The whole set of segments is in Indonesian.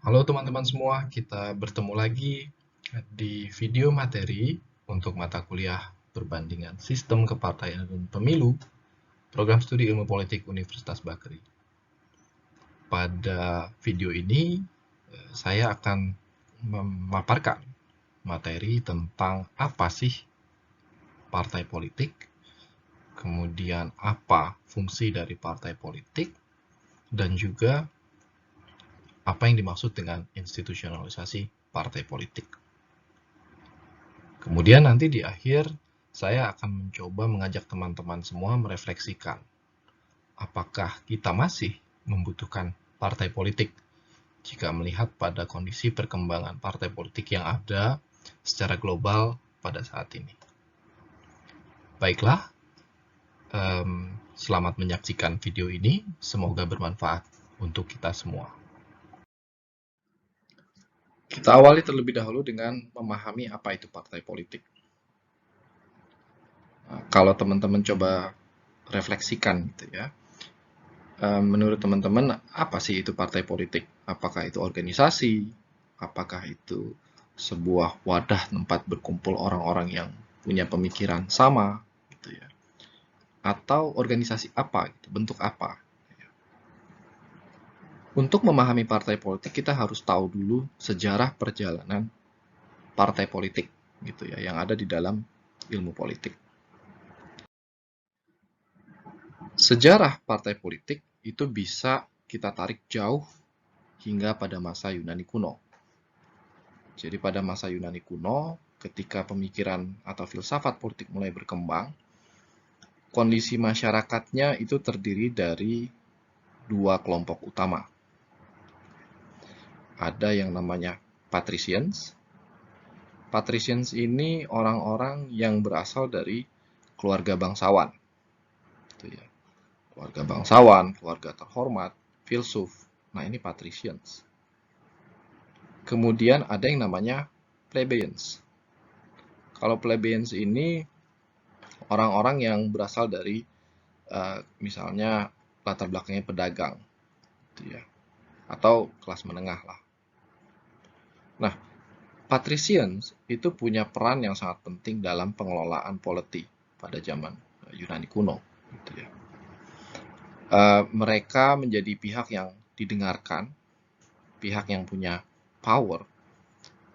Halo teman-teman semua, kita bertemu lagi di video materi untuk mata kuliah perbandingan sistem kepartaian dan pemilu, program studi ilmu politik Universitas Bagri. Pada video ini, saya akan memaparkan materi tentang apa sih partai politik, kemudian apa fungsi dari partai politik, dan juga apa yang dimaksud dengan institusionalisasi partai politik. Kemudian nanti di akhir, saya akan mencoba mengajak teman-teman semua merefleksikan, apakah kita masih membutuhkan partai politik jika melihat pada kondisi perkembangan partai politik yang ada secara global pada saat ini. Baiklah, selamat menyaksikan video ini, semoga bermanfaat untuk kita semua. Kita awali terlebih dahulu dengan memahami apa itu partai politik. Kalau teman-teman coba refleksikan gitu ya, menurut teman-teman apa sih itu partai politik? Apakah itu organisasi? Apakah itu sebuah wadah tempat berkumpul orang-orang yang punya pemikiran sama gitu ya? Atau organisasi apa gitu, bentuk apa? Untuk memahami partai politik kita harus tahu dulu sejarah perjalanan partai politik gitu ya yang ada di dalam ilmu politik. Sejarah partai politik itu bisa kita tarik jauh hingga pada masa Yunani kuno. Jadi pada masa Yunani kuno, ketika pemikiran atau filsafat politik mulai berkembang, kondisi masyarakatnya itu terdiri dari dua kelompok utama. Ada yang namanya patricians. Patricians ini orang-orang yang berasal dari keluarga bangsawan. Keluarga bangsawan, keluarga terhormat, filsuf. Nah, ini patricians. Kemudian ada yang namanya plebeians. Kalau plebeians ini orang-orang yang berasal dari misalnya latar belakangnya pedagang, gitu ya, atau kelas menengah lah. Nah, patricians itu punya peran yang sangat penting dalam pengelolaan politi pada zaman Yunani kuno, gitu ya. Mereka menjadi pihak yang didengarkan, pihak yang punya power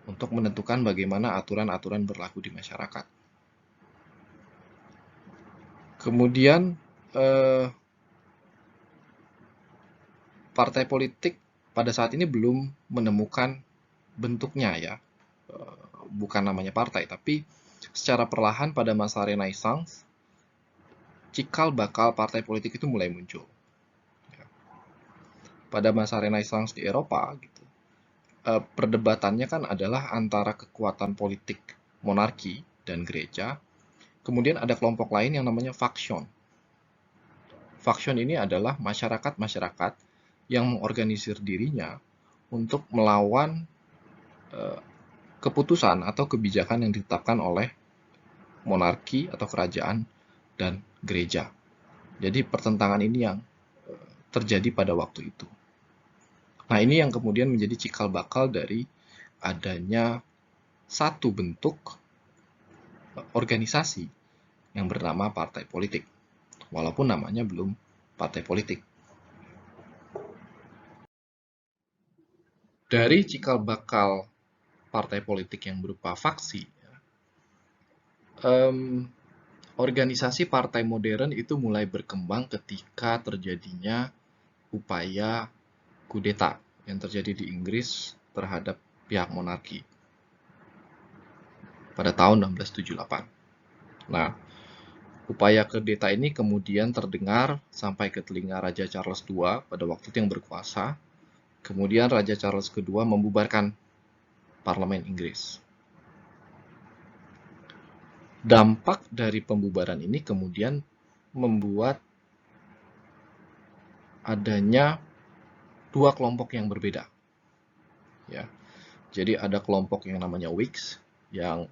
untuk menentukan bagaimana aturan-aturan berlaku di masyarakat. Kemudian partai politik pada saat ini belum menemukan bentuknya ya, bukan namanya partai, tapi secara perlahan pada masa Renaissance, cikal bakal partai politik itu mulai muncul. Pada masa Renaissance di Eropa, gitu, perdebatannya kan adalah antara kekuatan politik monarki dan gereja, kemudian ada kelompok lain yang namanya faction. Faction ini adalah masyarakat-masyarakat yang mengorganisir dirinya untuk melawan keputusan atau kebijakan yang ditetapkan oleh monarki atau kerajaan dan gereja. Jadi pertentangan ini yang terjadi pada waktu itu. Nah, ini yang kemudian menjadi cikal bakal dari adanya satu bentuk organisasi yang bernama partai politik. Walaupun namanya belum partai politik. Dari cikal bakal partai politik yang berupa faksi, organisasi partai modern itu mulai berkembang ketika terjadinya upaya kudeta yang terjadi di Inggris terhadap pihak monarki pada tahun 1678. Nah, upaya kudeta ini kemudian terdengar sampai ke telinga Raja Charles II pada waktu itu yang berkuasa. Kemudian Raja Charles II membubarkan parlemen Inggris. Dampak dari pembubaran ini kemudian membuat adanya dua kelompok yang berbeda. Ya. Jadi ada kelompok yang namanya Whigs yang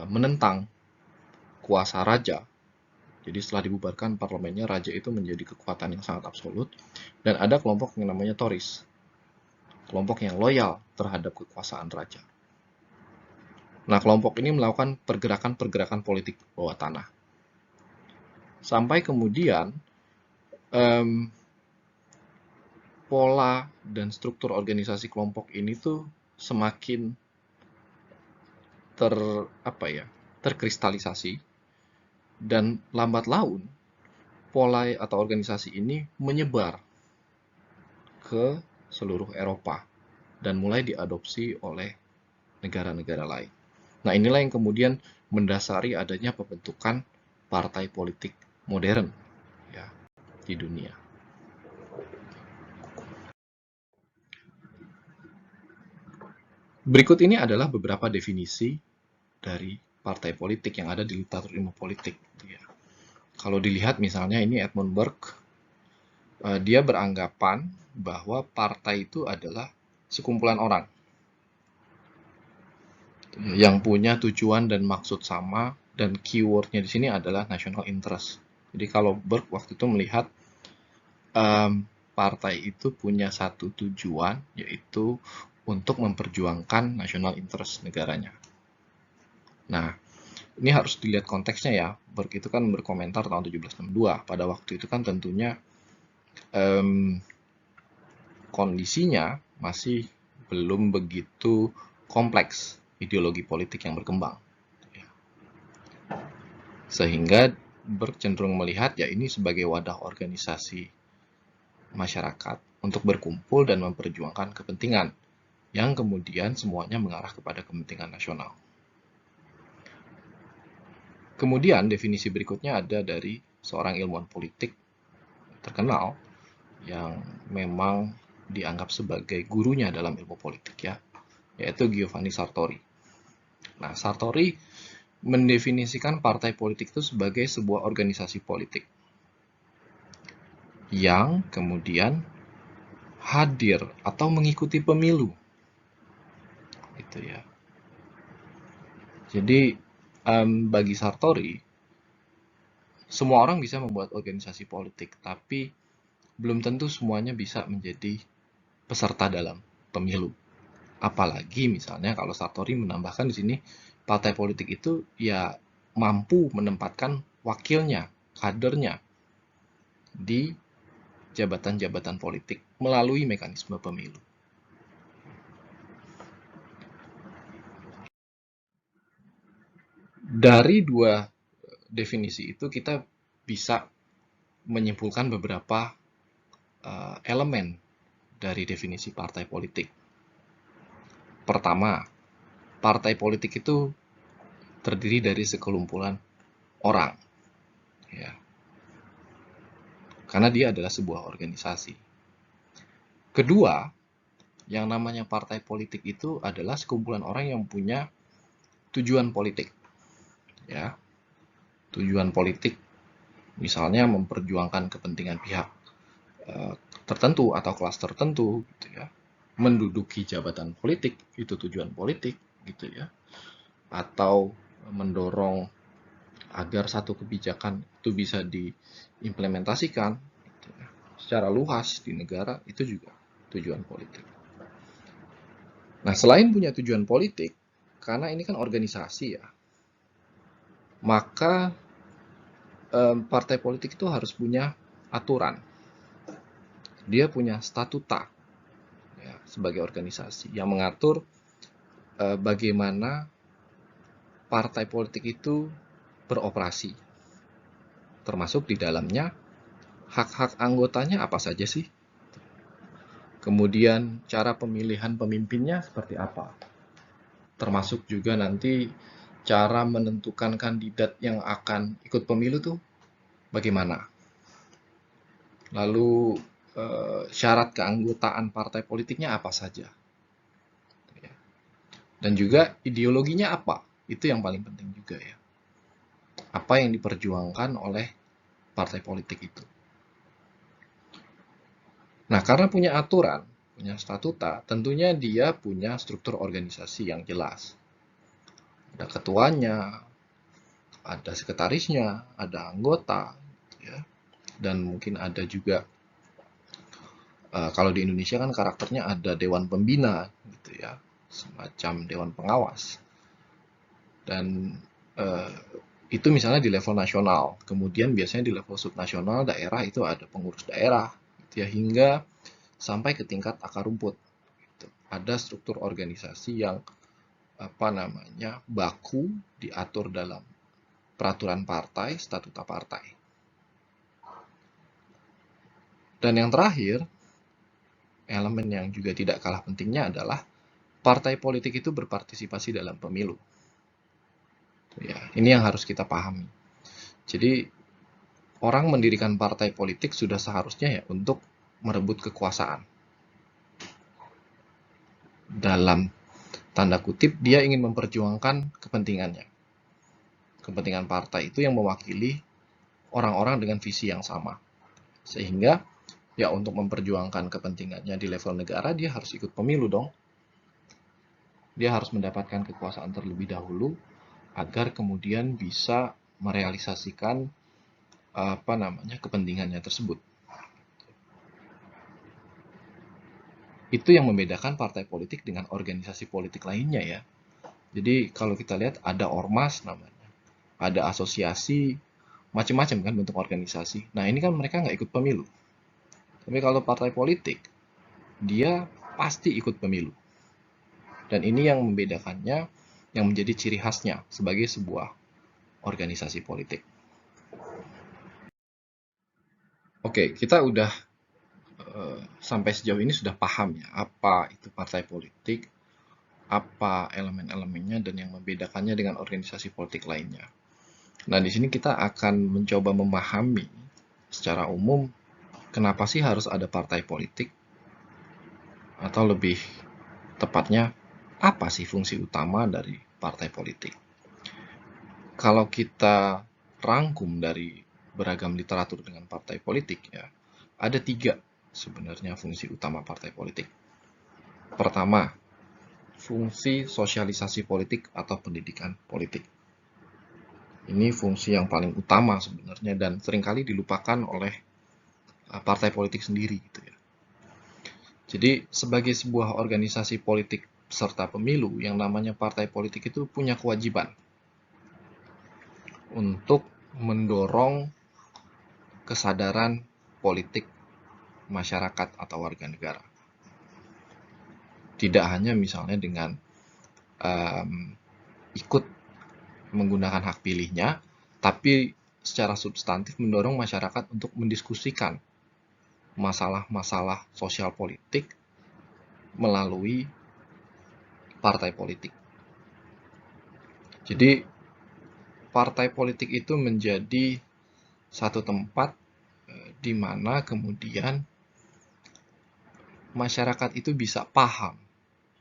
menentang kuasa raja. Jadi setelah dibubarkan parlemennya, raja itu menjadi kekuatan yang sangat absolut. Dan ada kelompok yang namanya Tories. kelompok yang loyal terhadap kekuasaan raja. Nah, kelompok ini melakukan pergerakan-pergerakan politik bawah tanah. Sampai kemudian pola dan struktur organisasi kelompok ini tuh semakin terkristalisasi, dan lambat laun pola atau organisasi ini menyebar ke seluruh Eropa dan mulai diadopsi oleh negara-negara lain. Nah, inilah yang kemudian mendasari adanya pembentukan partai politik modern ya di dunia. Berikut ini adalah beberapa definisi dari partai politik yang ada di literatur ilmu politik. Ya. Kalau dilihat misalnya ini Edmund Burke, dia beranggapan bahwa partai itu adalah sekumpulan orang yang punya tujuan dan maksud sama, dan keywordnya di sini adalah national interest. Jadi kalau Burke waktu itu melihat partai itu punya satu tujuan, yaitu untuk memperjuangkan national interest negaranya. Nah, ini harus dilihat konteksnya ya. Burke itu kan berkomentar tahun 1762. Pada waktu itu kan tentunya kondisinya masih belum begitu kompleks ideologi politik yang berkembang. Sehingga Burke cenderung melihat ya ini sebagai wadah organisasi masyarakat untuk berkumpul dan memperjuangkan kepentingan yang kemudian semuanya mengarah kepada kepentingan nasional. Kemudian definisi berikutnya ada dari seorang ilmuwan politik terkenal yang memang dianggap sebagai gurunya dalam ilmu politik ya, yaitu Giovanni Sartori. Nah, Sartori mendefinisikan partai politik itu sebagai sebuah organisasi politik yang kemudian hadir atau mengikuti pemilu. Gitu ya. Jadi bagi Sartori, semua orang bisa membuat organisasi politik, tapi belum tentu semuanya bisa menjadi peserta dalam pemilu. Apalagi misalnya kalau Sartori menambahkan di sini, partai politik itu ya mampu menempatkan wakilnya, kadernya di jabatan-jabatan politik melalui mekanisme pemilu. Dari dua definisi itu kita bisa menyimpulkan beberapa elemen dari definisi partai politik. Pertama, partai politik itu terdiri dari sekelumpulan orang, ya, karena dia adalah sebuah organisasi. Kedua, yang namanya partai politik itu adalah sekumpulan orang yang punya tujuan politik, ya, tujuan politik, misalnya memperjuangkan kepentingan pihak tertentu atau kelas tertentu, gitu ya, menduduki jabatan politik itu tujuan politik, gitu ya, atau mendorong agar satu kebijakan itu bisa diimplementasikan gitu ya, secara luas di negara, itu juga tujuan politik. Nah, selain punya tujuan politik, karena ini kan organisasi ya, maka partai politik itu harus punya aturan. Dia punya statuta ya, sebagai organisasi yang mengatur bagaimana partai politik itu beroperasi. Termasuk di dalamnya hak-hak anggotanya apa saja sih? Kemudian cara pemilihan pemimpinnya seperti apa? Termasuk juga nanti cara menentukan kandidat yang akan ikut pemilu tuh bagaimana? Lalu syarat keanggotaan partai politiknya apa saja? Dan juga ideologinya apa? Itu yang paling penting juga ya. Apa yang diperjuangkan oleh partai politik itu. Nah, karena punya aturan, punya statuta, tentunya dia punya struktur organisasi yang jelas. Ada ketuanya, ada sekretarisnya, ada anggota, ya, dan mungkin ada juga Kalau di Indonesia kan karakternya ada dewan pembina gitu ya, semacam dewan pengawas. Dan itu misalnya di level nasional. Kemudian biasanya di level subnasional daerah itu ada pengurus daerah gitu ya, hingga sampai ke tingkat akar rumput. Gitu. Ada struktur organisasi yang baku diatur dalam peraturan partai, statuta partai. Dan yang terakhir, elemen yang juga tidak kalah pentingnya adalah partai politik itu berpartisipasi dalam pemilu. Ya, ini yang harus kita pahami. Jadi, orang mendirikan partai politik sudah seharusnya ya untuk merebut kekuasaan. Dalam tanda kutip, dia ingin memperjuangkan kepentingannya. Kepentingan partai itu yang mewakili orang-orang dengan visi yang sama. Sehingga, ya untuk memperjuangkan kepentingannya di level negara, dia harus ikut pemilu dong. Dia harus mendapatkan kekuasaan terlebih dahulu, agar kemudian bisa merealisasikan kepentingannya tersebut. Itu yang membedakan partai politik dengan organisasi politik lainnya ya. Jadi kalau kita lihat ada ormas namanya, ada asosiasi, macam-macam kan bentuk organisasi. Nah ini kan mereka nggak ikut pemilu. Tapi kalau partai politik, dia pasti ikut pemilu. Dan ini yang membedakannya, yang menjadi ciri khasnya sebagai sebuah organisasi politik. Oke, kita udah sampai sejauh ini sudah paham ya apa itu partai politik, apa elemen-elemennya dan yang membedakannya dengan organisasi politik lainnya. Nah, di sini kita akan mencoba memahami secara umum kenapa sih harus ada partai politik, atau lebih tepatnya apa sih fungsi utama dari partai politik. Kalau kita rangkum dari beragam literatur dengan partai politik ya, ada 3 sebenarnya fungsi utama partai politik. Pertama, fungsi sosialisasi politik atau pendidikan politik. Ini fungsi yang paling utama sebenarnya dan seringkali dilupakan oleh partai politik sendiri gitu ya. Jadi sebagai sebuah organisasi politik peserta pemilu, yang namanya partai politik itu punya kewajiban untuk mendorong kesadaran politik masyarakat atau warga negara. Tidak hanya misalnya dengan ikut menggunakan hak pilihnya, tapi secara substantif mendorong masyarakat untuk mendiskusikan masalah-masalah sosial politik melalui partai politik. Jadi, partai politik itu menjadi satu tempat di mana kemudian masyarakat itu bisa paham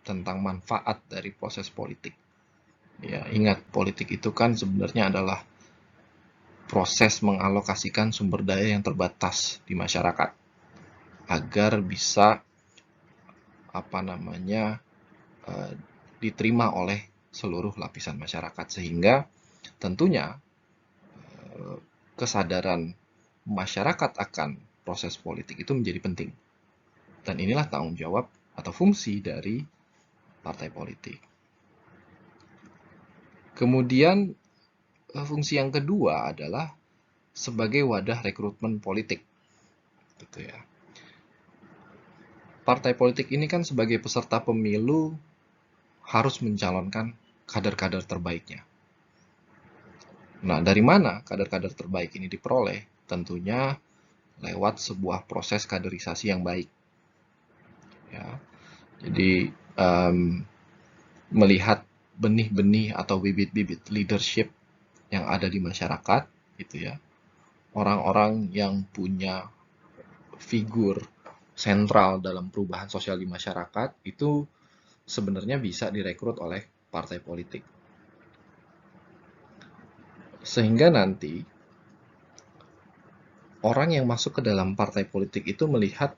tentang manfaat dari proses politik. Ya, ingat, politik itu kan sebenarnya adalah proses mengalokasikan sumber daya yang terbatas di masyarakat agar bisa diterima oleh seluruh lapisan masyarakat, sehingga tentunya kesadaran masyarakat akan proses politik itu menjadi penting. Dan inilah tanggung jawab atau fungsi dari partai politik. Kemudian fungsi yang kedua adalah sebagai wadah rekrutmen politik. Gitu ya. Partai politik ini kan sebagai peserta pemilu harus mencalonkan kader-kader terbaiknya. Nah, dari mana kader-kader terbaik ini diperoleh? Tentunya lewat sebuah proses kaderisasi yang baik. Ya. Jadi melihat benih-benih atau bibit-bibit leadership yang ada di masyarakat, gitu ya. Orang-orang yang punya figur sentral dalam perubahan sosial di masyarakat itu sebenarnya bisa direkrut oleh partai politik. Sehingga nanti orang yang masuk ke dalam partai politik itu melihat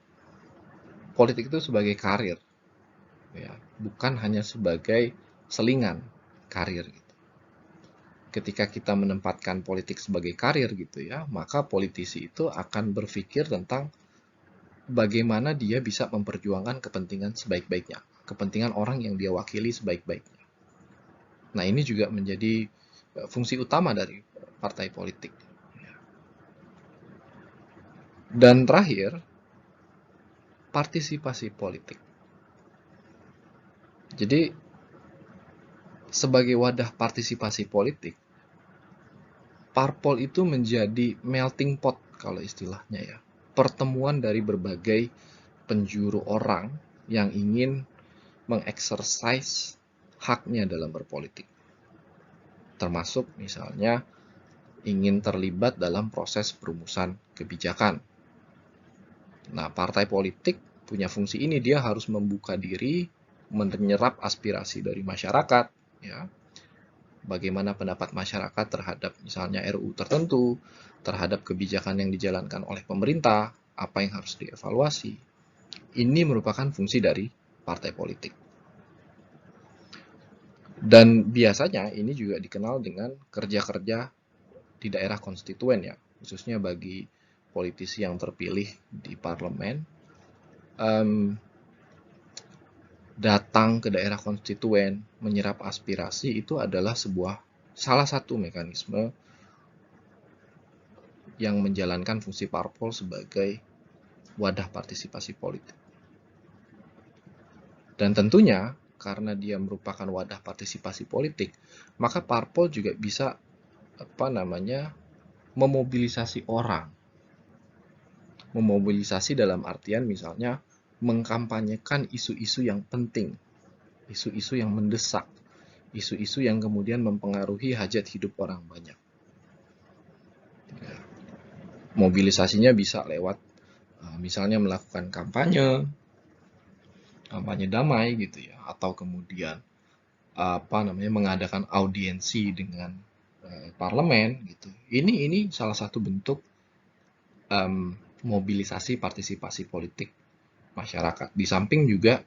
politik itu sebagai karir, ya, bukan hanya sebagai selingan karir. Gitu. Ketika kita menempatkan politik sebagai karir gitu ya, maka politisi itu akan berpikir tentang bagaimana dia bisa memperjuangkan kepentingan sebaik-baiknya, kepentingan orang yang dia wakili sebaik-baiknya. Nah, ini juga menjadi fungsi utama dari partai politik. Dan terakhir, partisipasi politik. Jadi, sebagai wadah partisipasi politik, parpol itu menjadi melting pot kalau istilahnya ya. Pertemuan dari berbagai penjuru orang yang ingin mengeksersis haknya dalam berpolitik. Termasuk misalnya ingin terlibat dalam proses perumusan kebijakan. Nah, partai politik punya fungsi ini, dia harus membuka diri, menyerap aspirasi dari masyarakat, ya. Bagaimana pendapat masyarakat terhadap misalnya RUU tertentu, terhadap kebijakan yang dijalankan oleh pemerintah, apa yang harus dievaluasi. Ini merupakan fungsi dari partai politik. Dan biasanya ini juga dikenal dengan kerja-kerja di daerah konstituen ya, khususnya bagi politisi yang terpilih di parlemen, datang ke daerah konstituen, menyerap aspirasi, itu adalah salah satu mekanisme yang menjalankan fungsi parpol sebagai wadah partisipasi politik. Dan tentunya karena dia merupakan wadah partisipasi politik, maka parpol juga bisa memobilisasi orang. Memobilisasi dalam artian misalnya mengkampanyekan isu-isu yang penting, isu-isu yang mendesak, isu-isu yang kemudian mempengaruhi hajat hidup orang banyak. Mobilisasinya bisa lewat misalnya melakukan kampanye damai gitu ya, atau kemudian mengadakan audiensi dengan parlemen gitu. Ini salah satu bentuk mobilisasi partisipasi politik masyarakat. Di samping juga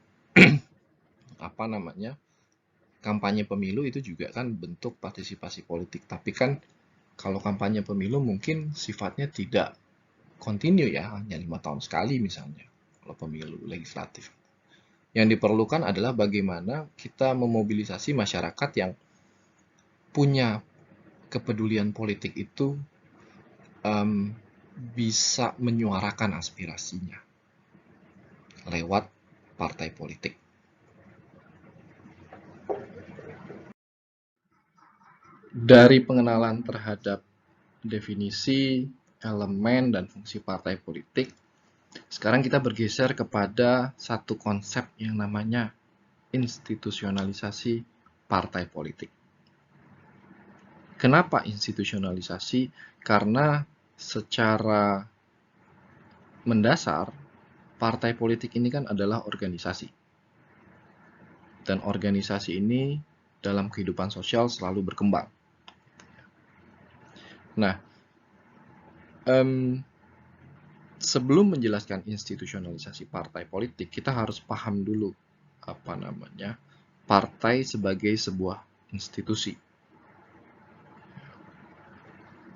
kampanye pemilu itu juga kan bentuk partisipasi politik. Tapi kan kalau kampanye pemilu mungkin sifatnya tidak kontinu ya, hanya 5 tahun sekali misalnya kalau pemilu legislatif. Yang diperlukan adalah bagaimana kita memobilisasi masyarakat yang punya kepedulian politik itu bisa menyuarakan aspirasinya lewat partai politik. Dari pengenalan terhadap definisi, elemen, dan fungsi partai politik, sekarang kita bergeser kepada satu konsep yang namanya institusionalisasi partai politik. Kenapa institusionalisasi? Karena secara mendasar, partai politik ini kan adalah organisasi. Dan organisasi ini dalam kehidupan sosial selalu berkembang. Nah, sebelum menjelaskan institusionalisasi partai politik, kita harus paham dulu partai sebagai sebuah institusi.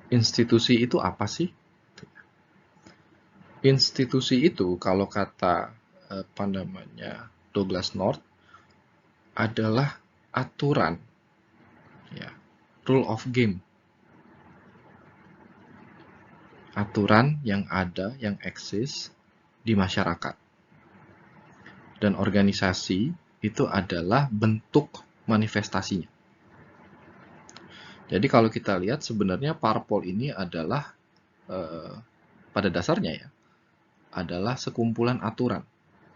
Institusi itu apa sih? Institusi itu kalau kata Douglas North adalah aturan, ya, rule of game. Aturan yang ada, yang eksis di masyarakat. Dan organisasi itu adalah bentuk manifestasinya. Jadi kalau kita lihat sebenarnya parpol ini adalah pada dasarnya ya adalah sekumpulan aturan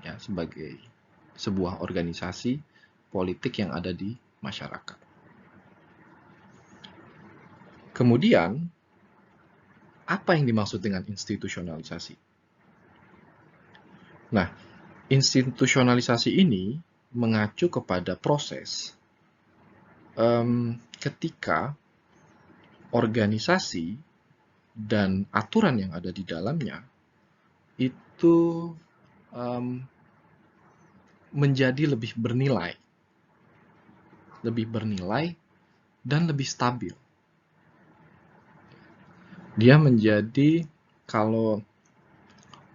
ya sebagai sebuah organisasi politik yang ada di masyarakat. Kemudian apa yang dimaksud dengan institusionalisasi? Nah, institusionalisasi ini mengacu kepada proses ketika organisasi dan aturan yang ada di dalamnya itu menjadi lebih bernilai dan lebih stabil. Dia menjadi, kalau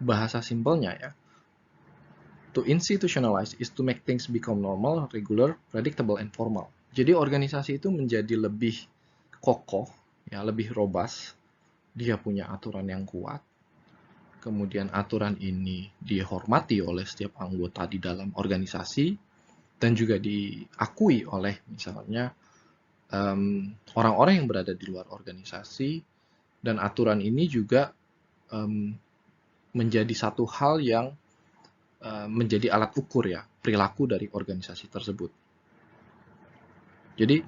bahasa simpelnya ya, to institutionalize is to make things become normal, regular, predictable, and formal. Jadi organisasi itu menjadi lebih kokoh, ya, lebih robust. Dia punya aturan yang kuat. Kemudian aturan ini dihormati oleh setiap anggota di dalam organisasi dan juga diakui oleh misalnya orang-orang yang berada di luar organisasi. Dan aturan ini juga menjadi satu hal yang menjadi alat ukur ya perilaku dari organisasi tersebut. Jadi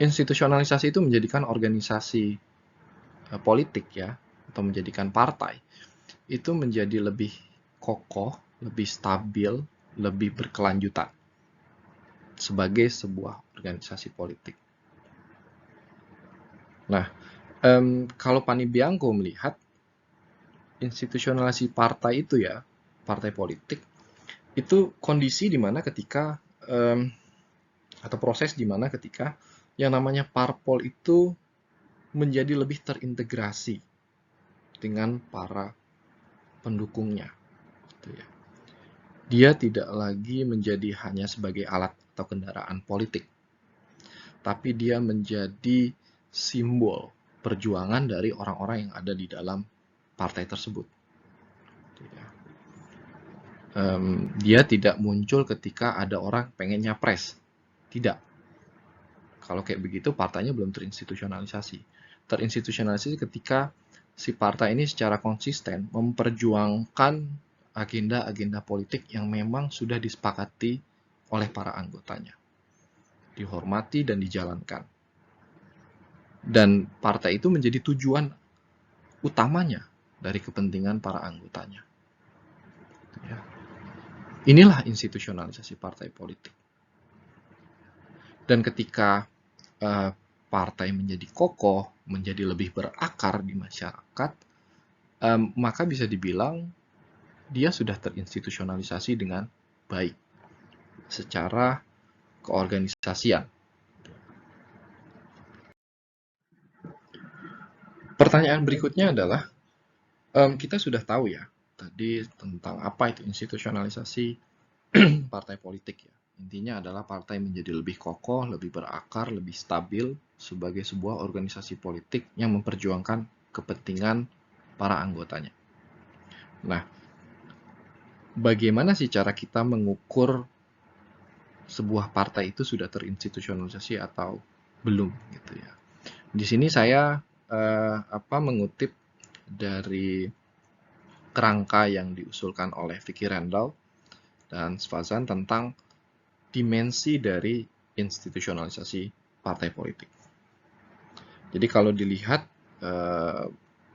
institusionalisasi itu menjadikan organisasi politik ya, atau menjadikan partai itu menjadi lebih kokoh, lebih stabil, lebih berkelanjutan sebagai sebuah organisasi politik. Nah, kalau Pani Bianco melihat institusionalisasi partai itu ya, partai politik, itu kondisi di mana ketika atau proses di mana ketika yang namanya parpol itu menjadi lebih terintegrasi dengan para pendukungnya. Gitu ya. Dia tidak lagi menjadi hanya sebagai alat atau kendaraan politik, tapi dia menjadi simbol perjuangan dari orang-orang yang ada di dalam partai tersebut. Gitu ya. Dia tidak muncul ketika ada orang pengen nyapres. Tidak. Kalau kayak begitu, partainya belum terinstitusionalisasi. Terinstitusionalisasi ketika si partai ini secara konsisten memperjuangkan agenda-agenda politik yang memang sudah disepakati oleh para anggotanya. Dihormati dan dijalankan. Dan partai itu menjadi tujuan utamanya dari kepentingan para anggotanya. Ya. Inilah institusionalisasi partai politik. Dan ketika partai menjadi kokoh, menjadi lebih berakar di masyarakat, maka bisa dibilang dia sudah terinstitusionalisasi dengan baik secara keorganisasian. Pertanyaan berikutnya adalah, kita sudah tahu ya tadi tentang apa itu institusionalisasi partai politik ya. Intinya adalah partai menjadi lebih kokoh, lebih berakar, lebih stabil sebagai sebuah organisasi politik yang memperjuangkan kepentingan para anggotanya. Nah, bagaimana sih cara kita mengukur sebuah partai itu sudah terinstitusionalisasi atau belum gitu ya. Di sini saya mengutip dari kerangka yang diusulkan oleh Vicky Randall dan Svazan tentang dimensi dari institusionalisasi partai politik. Jadi kalau dilihat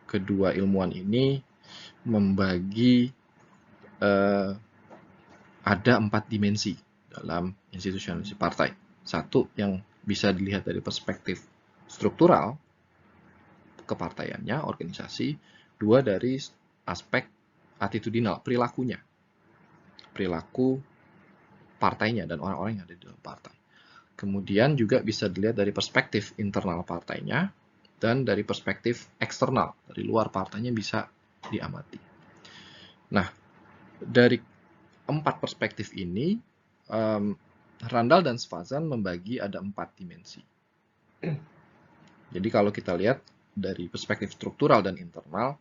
kedua ilmuwan ini membagi ada 4 dimensi dalam institusionalisasi partai. Satu yang bisa dilihat dari perspektif struktural kepartaiannya, organisasi. Dua dari aspek attitudinal, perilakunya. Perilaku partainya dan orang-orang yang ada di dalam partai. Kemudian juga bisa dilihat dari perspektif internal partainya dan dari perspektif eksternal, dari luar partainya bisa diamati. Nah, dari 4 perspektif ini, Randall dan Svazan membagi ada 4 dimensi. Jadi kalau kita lihat dari perspektif struktural dan internal,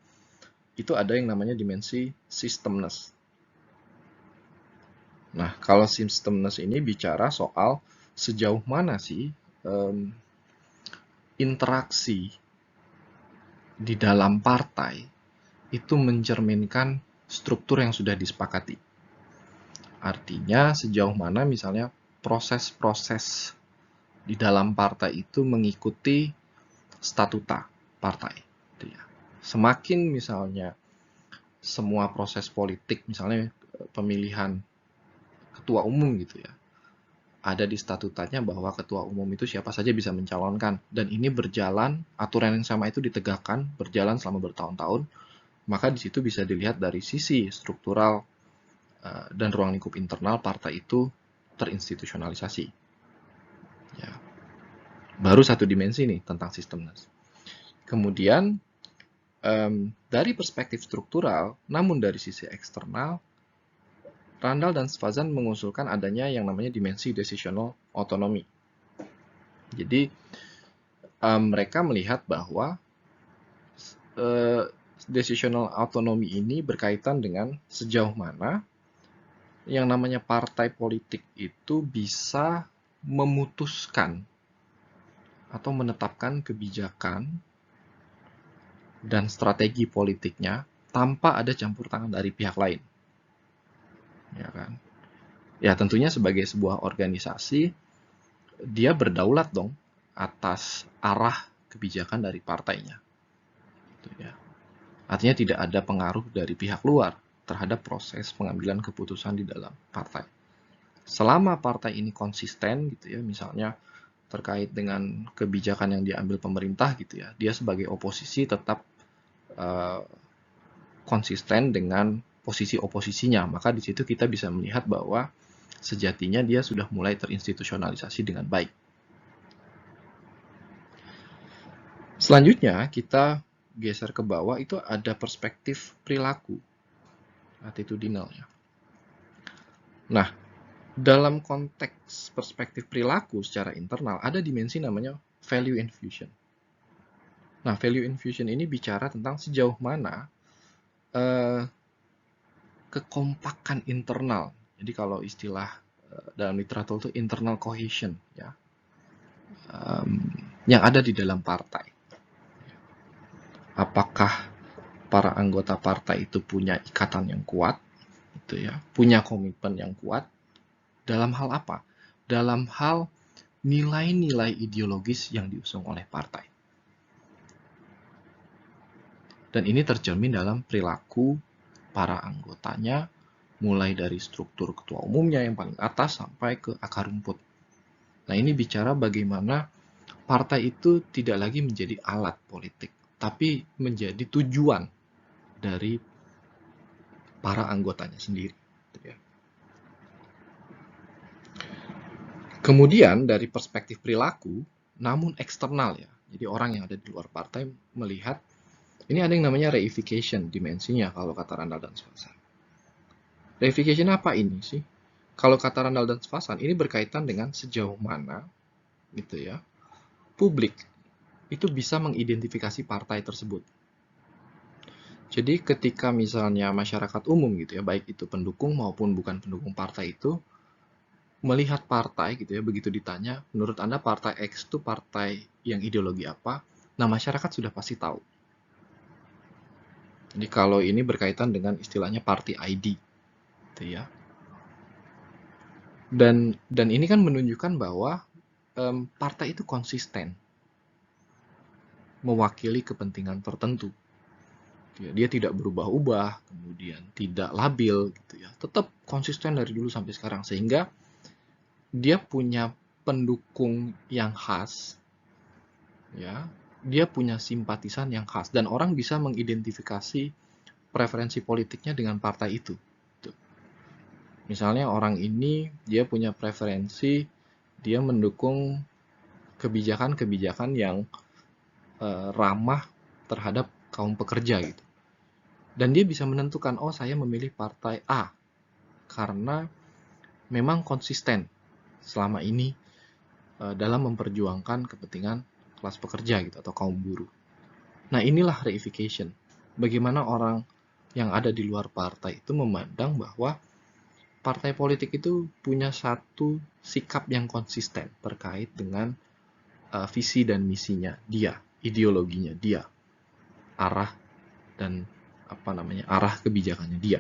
itu ada yang namanya dimensi systemness. Nah, kalau systemness ini bicara soal sejauh mana sih interaksi di dalam partai itu mencerminkan struktur yang sudah disepakati. Artinya sejauh mana misalnya proses-proses di dalam partai itu mengikuti statuta partai. Semakin misalnya semua proses politik, misalnya pemilihan ketua umum gitu ya, ada di statutanya bahwa ketua umum itu siapa saja bisa mencalonkan, dan ini berjalan, aturan yang sama itu ditegakkan, berjalan selama bertahun-tahun, maka di situ bisa dilihat dari sisi struktural dan ruang lingkup internal partai itu terinstitusionalisasi. Ya. Baru satu dimensi nih tentang sistemnya. Kemudian dari perspektif struktural, namun dari sisi eksternal, Randall dan Svazan mengusulkan adanya yang namanya dimensi decisional autonomy. Jadi, mereka melihat bahwa decisional autonomy ini berkaitan dengan sejauh mana yang namanya partai politik itu bisa memutuskan atau menetapkan kebijakan dan strategi politiknya tanpa ada campur tangan dari pihak lain. Ya kan? Ya tentunya sebagai sebuah organisasi, dia berdaulat dong atas arah kebijakan dari partainya. Gitu ya. Artinya tidak ada pengaruh dari pihak luar terhadap proses pengambilan keputusan di dalam partai. Selama partai ini konsisten gitu ya, misalnya terkait dengan kebijakan yang diambil pemerintah gitu ya, dia sebagai oposisi tetap konsisten dengan posisi oposisinya, maka di situ kita bisa melihat bahwa sejatinya dia sudah mulai terinstitusionalisasi dengan baik. Selanjutnya kita geser ke bawah, itu ada perspektif perilaku, attitudinal ya. Nah, dalam konteks perspektif perilaku secara internal, ada dimensi namanya value infusion. Nah, value infusion ini bicara tentang sejauh mana kekompakan internal. Jadi kalau istilah dalam literatur itu internal cohesion ya, yang ada di dalam partai. Apakah para anggota partai itu punya ikatan yang kuat, gitu ya, punya komitmen yang kuat dalam hal apa? Dalam hal nilai-nilai ideologis yang diusung oleh partai. Dan ini tercermin dalam perilaku para anggotanya, mulai dari struktur ketua umumnya yang paling atas sampai ke akar rumput. Nah, ini bicara bagaimana partai itu tidak lagi menjadi alat politik, tapi menjadi tujuan dari para anggotanya sendiri. Kemudian dari perspektif perilaku, namun eksternal ya, jadi orang yang ada di luar partai melihat, ini ada yang namanya reification dimensinya kalau kata Randall dan Svazan. Reification apa ini sih? Kalau kata Randall dan Svazan, ini berkaitan dengan sejauh mana gitu ya, publik itu bisa mengidentifikasi partai tersebut. Jadi ketika misalnya masyarakat umum gitu ya, baik itu pendukung maupun bukan pendukung partai itu, melihat partai gitu ya, begitu ditanya, menurut Anda partai X itu partai yang ideologi apa? Nah, masyarakat sudah pasti tahu. Jadi kalau ini berkaitan dengan istilahnya party ID gitu ya. Dan ini kan menunjukkan bahwa partai itu konsisten mewakili kepentingan tertentu. Dia tidak berubah-ubah, kemudian tidak labil gitu ya. Tetap konsisten dari dulu sampai sekarang, sehingga dia punya pendukung yang khas ya, dia punya simpatisan yang khas dan orang bisa mengidentifikasi preferensi politiknya dengan partai itu. Misalnya orang ini dia punya preferensi, dia mendukung kebijakan-kebijakan yang ramah terhadap kaum pekerja gitu. Dan dia bisa menentukan, oh saya memilih partai A karena memang konsisten selama ini dalam memperjuangkan kepentingan kelas pekerja gitu atau kaum buruh. Nah, inilah reification. Bagaimana orang yang ada di luar partai itu memandang bahwa partai politik itu punya satu sikap yang konsisten terkait dengan visi dan misinya dia, ideologinya dia, arah dan arah kebijakannya dia.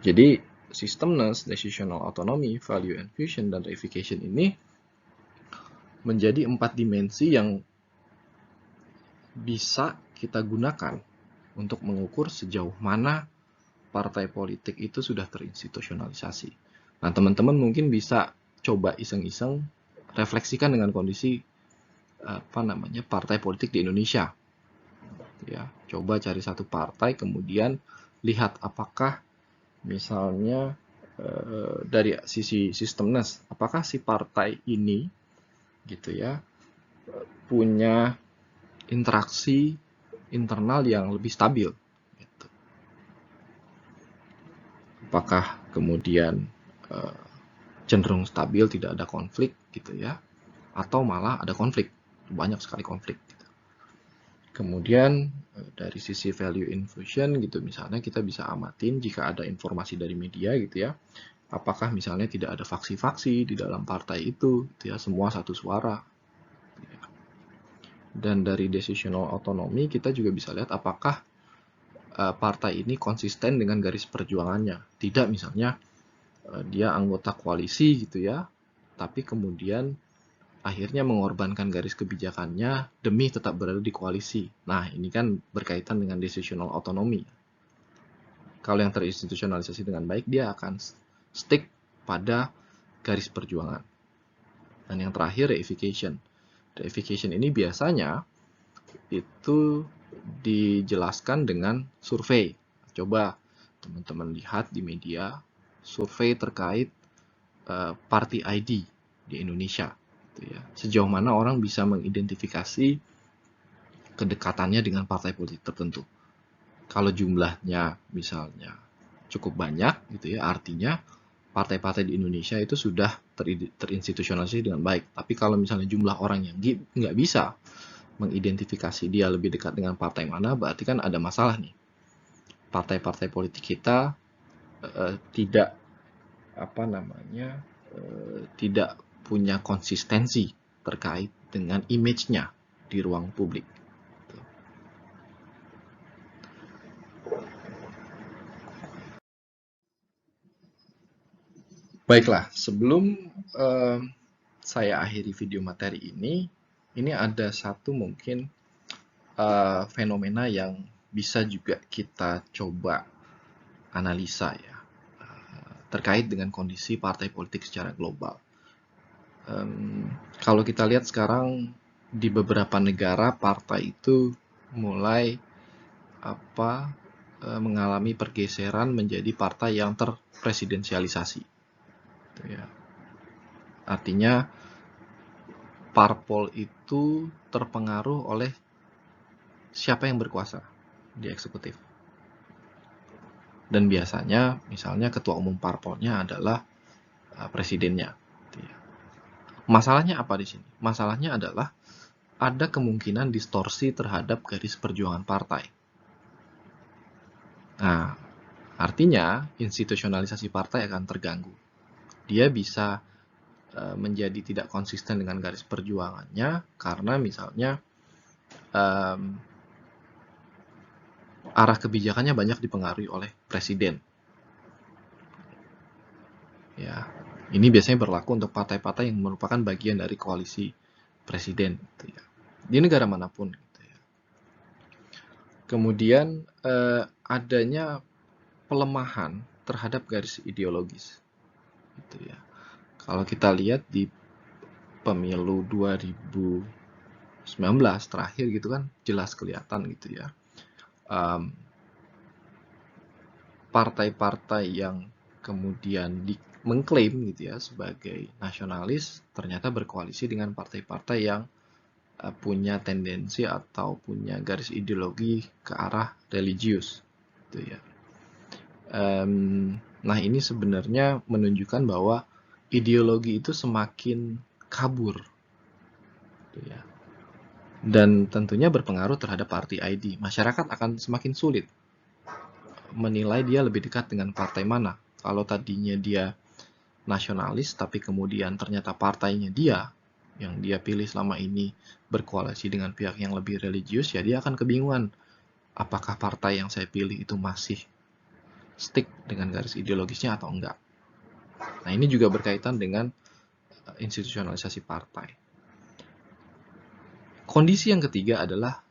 Jadi systemness, decisional autonomy, value infusion, dan reification ini menjadi 4 dimensi yang bisa kita gunakan untuk mengukur sejauh mana partai politik itu sudah terinstitusionalisasi. Nah, teman-teman mungkin bisa coba iseng-iseng refleksikan dengan kondisi partai politik di Indonesia. Ya, coba cari satu partai, kemudian lihat apakah misalnya dari sisi systemness, apakah si partai ini gitu ya punya interaksi internal yang lebih stabil. Gitu. Apakah kemudian cenderung stabil, tidak ada konflik gitu ya, atau malah ada konflik, banyak sekali konflik. Gitu. Kemudian dari sisi value infusion gitu, misalnya kita bisa amatin jika ada informasi dari media gitu ya, apakah misalnya tidak ada faksi-faksi di dalam partai itu, gitu ya, semua satu suara. Dan dari decisional autonomy kita juga bisa lihat apakah partai ini konsisten dengan garis perjuangannya. Tidak misalnya dia anggota koalisi gitu ya, tapi kemudian akhirnya mengorbankan garis kebijakannya demi tetap berada di koalisi. Nah, ini kan berkaitan dengan decisional autonomy. Kalau yang terinstitusionalisasi dengan baik, dia akan stick pada garis perjuangan. Dan yang terakhir, reification. Reification ini biasanya itu dijelaskan dengan survei. Coba teman-teman lihat di media survei terkait party ID di Indonesia. Gitu ya. Sejauh mana orang bisa mengidentifikasi kedekatannya dengan partai politik tertentu. Kalau jumlahnya misalnya cukup banyak, gitu ya, artinya partai-partai di Indonesia itu sudah terinstitusionalisasi dengan baik. Tapi kalau misalnya jumlah orang yang nggak bisa mengidentifikasi dia lebih dekat dengan partai mana, berarti kan ada masalah nih. Partai-partai politik kita tidak tidak punya konsistensi terkait dengan image-nya di ruang publik. Baiklah, sebelum saya akhiri video materi ini ada satu mungkin fenomena yang bisa juga kita coba analisa ya, terkait dengan kondisi partai politik secara global. Kalau kita lihat sekarang di beberapa negara partai itu mulai mengalami pergeseran menjadi partai yang terpresidensialisasi. Gitu ya. Artinya parpol itu terpengaruh oleh siapa yang berkuasa di eksekutif. Dan biasanya misalnya ketua umum parpolnya adalah presidennya. Gitu ya. Masalahnya apa di sini? Masalahnya adalah ada kemungkinan distorsi terhadap garis perjuangan partai. Nah, artinya institusionalisasi partai akan terganggu. Dia bisa menjadi tidak konsisten dengan garis perjuangannya karena misalnya arah kebijakannya banyak dipengaruhi oleh presiden. Ya, ini biasanya berlaku untuk partai-partai yang merupakan bagian dari koalisi presiden. Gitu ya. Di negara manapun. Gitu ya. Kemudian adanya pelemahan terhadap garis ideologis. Gitu ya. Kalau kita lihat di pemilu 2019 terakhir gitu kan jelas kelihatan gitu ya. Partai-partai yang kemudian mengklaim gitu ya sebagai nasionalis ternyata berkoalisi dengan partai-partai yang punya tendensi atau punya garis ideologi ke arah religius gitu ya. Nah ini sebenarnya menunjukkan bahwa ideologi itu semakin kabur gitu ya. Dan tentunya berpengaruh terhadap party ID. Masyarakat akan semakin sulit menilai dia lebih dekat dengan partai mana. Kalau tadinya dia nasionalis, tapi kemudian ternyata partainya dia yang dia pilih selama ini berkoalisi dengan pihak yang lebih religius, ya dia akan kebingungan. Apakah partai yang saya pilih itu masih stick dengan garis ideologisnya atau enggak? Nah ini juga berkaitan dengan institusionalisasi partai. Kondisi yang ketiga adalah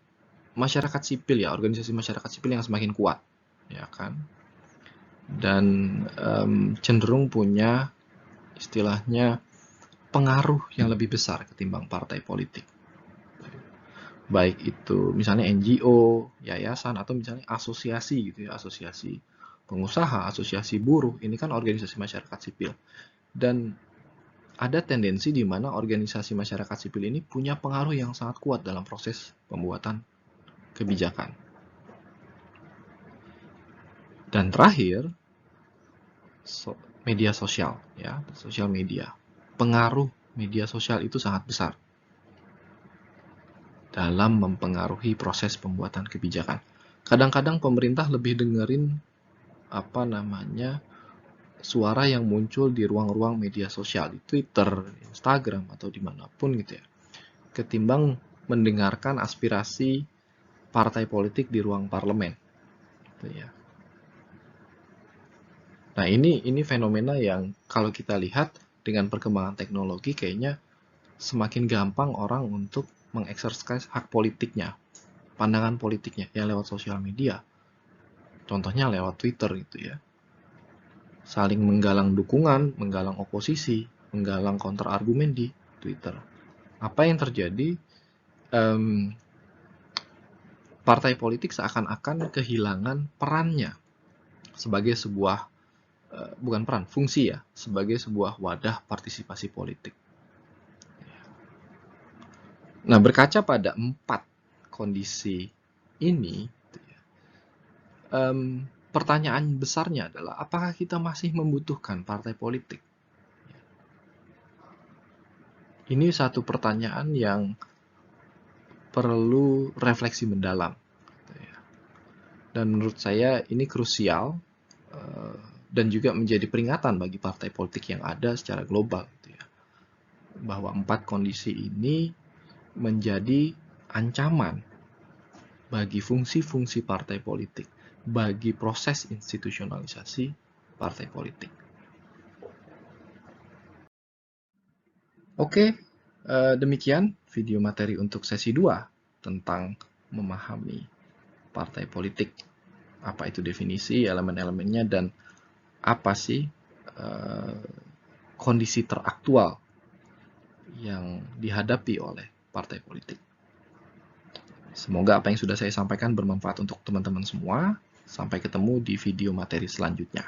masyarakat sipil ya, organisasi masyarakat sipil yang semakin kuat, ya kan? Dan cenderung punya istilahnya pengaruh yang lebih besar ketimbang partai politik. Baik itu misalnya NGO, yayasan, atau misalnya asosiasi gitu ya, asosiasi pengusaha, asosiasi buruh, ini kan organisasi masyarakat sipil. Dan ada tendensi di mana organisasi masyarakat sipil ini punya pengaruh yang sangat kuat dalam proses pembuatan kebijakan. Dan terakhir, media sosial, ya, sosial media. Pengaruh media sosial itu sangat besar dalam mempengaruhi proses pembuatan kebijakan. Kadang-kadang pemerintah lebih dengerin suara yang muncul di ruang-ruang media sosial, di Twitter, Instagram, atau dimanapun gitu ya, ketimbang mendengarkan aspirasi partai politik di ruang parlemen. Gitu ya. Nah, ini fenomena yang kalau kita lihat dengan perkembangan teknologi kayaknya semakin gampang orang untuk mengeksersis hak politiknya, pandangan politiknya ya lewat sosial media. Contohnya lewat Twitter gitu ya. Saling menggalang dukungan, menggalang oposisi, menggalang kontrargumen di Twitter. Apa yang terjadi? Partai politik seakan-akan kehilangan perannya sebagai sebuah bukan peran, fungsi ya, sebagai sebuah wadah partisipasi politik. Nah, berkaca pada 4 kondisi ini, pertanyaan besarnya adalah apakah kita masih membutuhkan partai politik? Ini satu pertanyaan yang perlu refleksi mendalam. Dan menurut saya ini krusial dan juga menjadi peringatan bagi partai politik yang ada secara global. Bahwa 4 kondisi ini menjadi ancaman bagi fungsi-fungsi partai politik, bagi proses institusionalisasi partai politik. Oke, demikian video materi untuk sesi 2 tentang memahami partai politik. Apa itu definisi, elemen-elemennya, dan apa sih kondisi teraktual yang dihadapi oleh partai politik. Semoga apa yang sudah saya sampaikan bermanfaat untuk teman-teman semua. Sampai ketemu di video materi selanjutnya.